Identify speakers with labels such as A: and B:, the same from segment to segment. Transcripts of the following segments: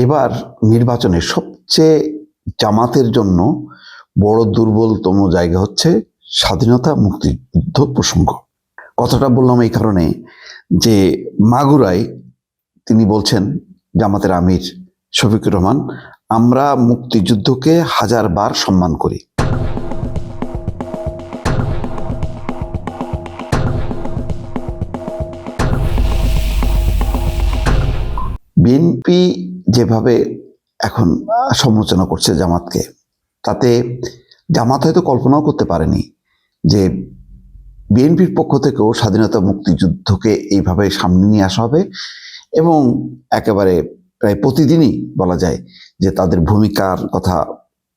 A: এবার নির্বাচনে সবচেয়ে জামাতের জন্য বড় দুর্বলতম জায়গা হচ্ছে স্বাধীনতা মুক্তিযুদ্ধ প্রসঙ্গ। কথাটা বললাম এই কারণে যে মাগুরায় তিনি বলছেন, জামাতের আমির শফিকুর রহমান, আমরা মুক্তিযুদ্ধকে হাজারবার সম্মান করি। বিএনপি যেভাবে এখন সমালোচনা করছে জামাতকে, তাতে জামাত হয়তো কল্পনাও করতে পারেনি যে বিএনপির পক্ষ থেকেও স্বাধীনতা মুক্তিযুদ্ধকে এইভাবে সামনে নিয়ে আসা হবে এবং একেবারে প্রায় প্রতিদিনই বলা যায় যে তাদের ভূমিকার কথা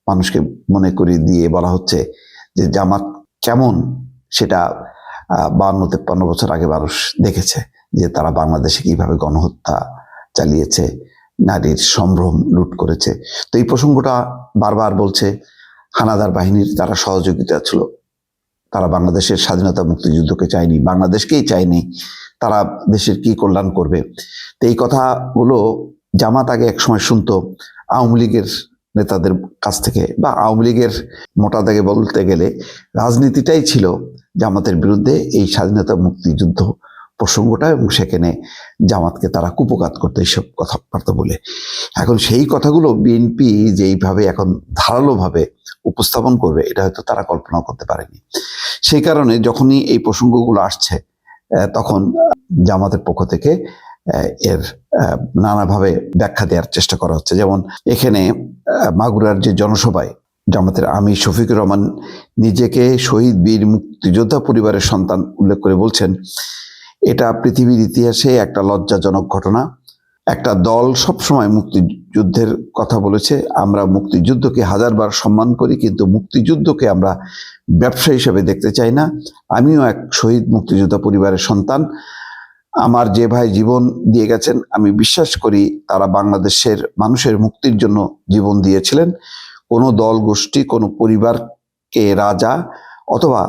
A: মানুষকে মনে করিয়ে দিয়ে বলা হচ্ছে যে জামাত কেমন সেটা 52-53 বছর আগে মানুষ দেখেছে, যে তারা বাংলাদেশে কিভাবে গণহত্যা চালিয়েছে, নারীর সম্ভ্রম লুট করেছে। তো এই প্রসঙ্গটা বারবার বলছে হানাদার বাহিনীর তারা সহযোগিতা ছিল, তারা বাংলাদেশের স্বাধীনতা মুক্তিযুদ্ধকে চায়নি, বাংলাদেশকেই চায়নি, তারা দেশের কি কল্যাণ করবে। তো এই কথাগুলো জামাত আগে একসময় শুনতো আওয়ামী লীগের নেতাদের কাছ থেকে, বা আওয়ামী লীগের মোটা দাগে বলতে গেলে রাজনীতিটাই ছিল জামাতের বিরুদ্ধে এই স্বাধীনতা মুক্তিযুদ্ধ প্রসঙ্গটা, এবং সেখানে জামাতকে তারা কুপকাত করতো এইসব কথাবার্তা বলে। এখন সেই কথাগুলো বিএনপি যেইভাবে এখন ধারালোভাবে উপস্থাপন করবে এটা হয়তো তারা কল্পনা করতে পারেনি। সেই কারণে যখনই এই প্রসঙ্গগুলো আসছে তখন জামাতের পক্ষ থেকে এর নানাভাবে ব্যাখ্যা দেওয়ার চেষ্টা করা হচ্ছে। যেমন এখানে মাগুরার যে জনসভায় জামাতের আমির শফিকুর রহমান নিজেকে শহীদ বীর মুক্তিযোদ্ধা পরিবারের সন্তান উল্লেখ করে বলছেন, এটা পৃথিবীর ইতিহাসে একটা লজ্জাজনক ঘটনা। একটা দল সবসময় মুক্তিযুদ্ধের কথা বলেছে, আমরা মুক্তিযুদ্ধকে হাজারবার সম্মান করি, কিন্তু মুক্তিযুদ্ধকে আমরা ব্যবসা হিসেবে দেখতে চাই না। আমিও এক শহীদ মুক্তিযোদ্ধা পরিবারের সন্তান। আমার যে ভাই জীবন দিয়ে গেছেন, আমি বিশ্বাস করি তারা বাংলাদেশের মানুষের মুক্তির জন্য জীবন দিয়েছিলেন। কোনো দল গোষ্ঠী, কোনো পরিবারকে রাজা অথবা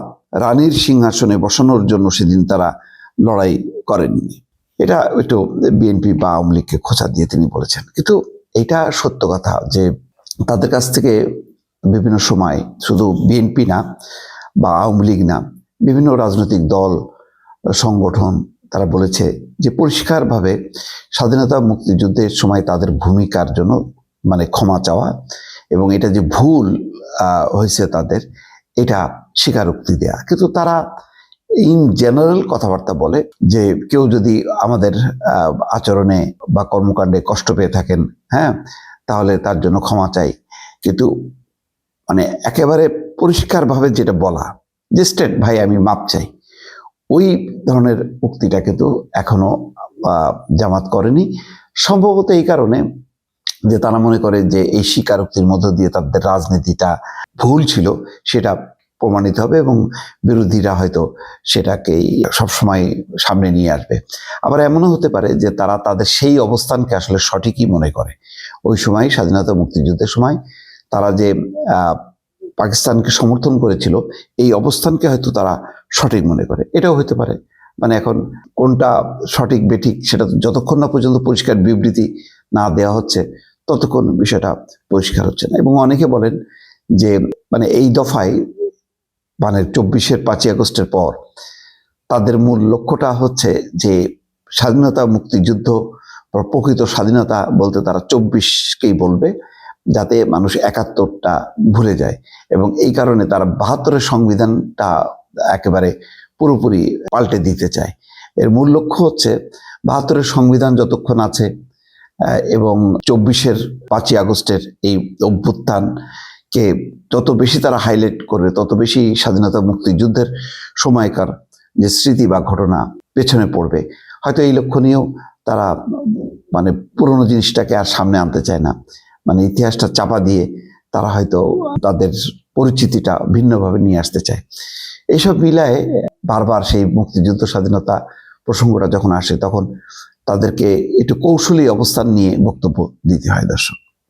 A: রানীর সিংহাসনে বসানোর জন্য সেদিন তারা লড়াই করেননি। এটা একটু বিএনপি বা আওয়ামী লীগকে খোঁচা দিয়ে তিনি বলেছেন, কিন্তু এটা সত্য কথা যে তাদের কাছ থেকে বিভিন্ন সময় শুধু বিএনপি না বা আওয়ামী লীগ না, বিভিন্ন রাজনৈতিক দল সংগঠন তারা বলেছে যে পরিষ্কারভাবে স্বাধীনতা মুক্তিযুদ্ধের সময় তাদের ভূমিকার জন্য ক্ষমা চাওয়া, এবং এটা যে ভুল হয়েছে তাদের এটা স্বীকারোক্তি দেয়া। কিন্তু তারা ইন জেনারেল কথাবার্তা বলে যে কেউ যদি আমাদের আচরণে বা কর্মকাণ্ডে কষ্ট পেয়ে থাকেন, হ্যাঁ, তাহলে তার জন্য ক্ষমা চাই। কিন্তু একেবারে পরিষ্কারভাবে যেটা বলা যে স্টেট ভাই আমি মাপ চাই, ওই ধরনের উক্তিটা কিন্তু এখনো জামাত করেনি। সম্ভবত এই কারণে যে তারা মনে করে যে এই স্বীকারোক্তির মধ্য দিয়ে তাদের রাজনীতিটা ভুল ছিল সেটা প্রমাণিত হবে এবং বিরোধীরা হয়তো সেটাকেই সবসময় সামনে নিয়ে আসবে। আবার এমনও হতে পারে যে তারা তাদের সেই অবস্থানকে আসলে সঠিকই মনে করে। ওই সময় স্বাধীনতা মুক্তিযুদ্ধের সময় তারা যে পাকিস্তানকে সমর্থন করেছিল, এই অবস্থানকে হয়তো তারা সঠিক মনে করে, এটাও হতে পারে। এখন কোনটা সঠিক বেঠিক সেটা যতক্ষণ না পর্যন্ত পরিষ্কার বিবৃতি না দেওয়া হচ্ছে ততক্ষণ বিষয়টা পরিষ্কার হচ্ছে না। এবং অনেকে বলেন যে এই দফায় 24-এর 5ই আগস্টের পর তাদের মূল লক্ষ্যটা হচ্ছে যে স্বাধীনতা মুক্তিযুদ্ধ, প্রকৃত স্বাধীনতা বলতে তারা 24কেই বলবে, যাতে মানুষ 71টা ভুলে যায়। এবং এই কারণে তারা 72-এর সংবিধানটা একেবারে পুরোপুরি পাল্টে দিতে চায়। এর মূল লক্ষ্য হচ্ছে 72-এর সংবিধান যতক্ষণ আছে এবং 24-এর 5ই আগস্টের এই অভ্যুত্থানকে যত বেশি তারা হাইলাইট করবে, তত বেশি স্বাধীনতা মুক্তিযুদ্ধের সময়কার যে স্মৃতি বা ঘটনা পেছনে পড়বে। হয়তো এই লক্ষ্য নিয়েও তারা পুরনো জিনিসটাকে আর সামনে আনতে চায় না, ইতিহাসটা চাপা দিয়ে তারা হয়তো তাদের পরিচিতিটা ভিন্নভাবে নিয়ে আসতে চায়। এইসব মিলায় বারবার সেই মুক্তিযুদ্ধ স্বাধীনতা প্রসঙ্গটা যখন আসে তখন তাদেরকে একটু কৌশলী অবস্থান নিয়ে বক্তব্য দিতে হয়। দর্শক।